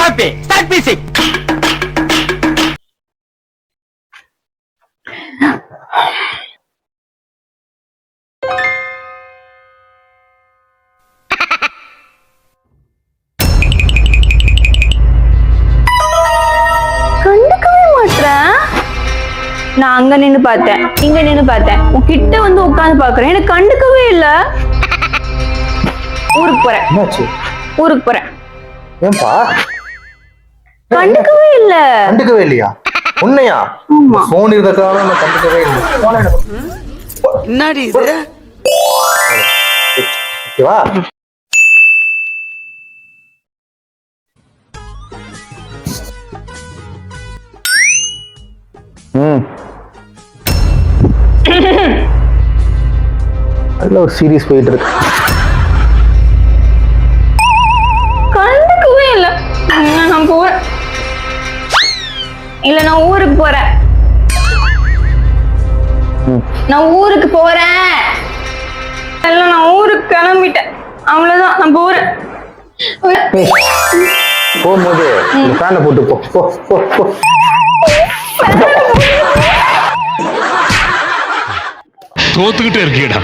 happy. Start music. கண்டுக்கவே மாட்டேன். நான் அங்க நின்னு பார்த்தேன், இங்க நின்னு பார்த்தேன், உன்கிட்ட வந்து உட்கார்ந்து பாக்குறேன், எனக்கு கண்டுக்கவே இல்ல. ஊருக்கு போறேன். என்னாச்சு? ஊருக்கு போறேன். ஏன்பா? கண்டுக்கவே இல்ல. கண்டுக்கவே இல்லையா? உன்னையா? ஆமா. போன் இருந்தக்காக நான் கண்டுக்கவே இல்லை. என்னடி இது? ஓகேவா? நல்ல ஒரு சீரியஸ் போயிட்டு இருக்கு. கண்டுக்கவே இல்ல. நான் போறேன். இல்ல நான் ஊருக்கு போறேன். நான் ஊருக்கு போறேன். இல்ல நான் ஊருக்கு கிளம்பிட்டேன். அவ்வளவுதான், நான் போறேன். போகும்போது ஃபேனை போட்டு போ போ போ போ. தோத்துக்கிட்டே இருக்கீடா.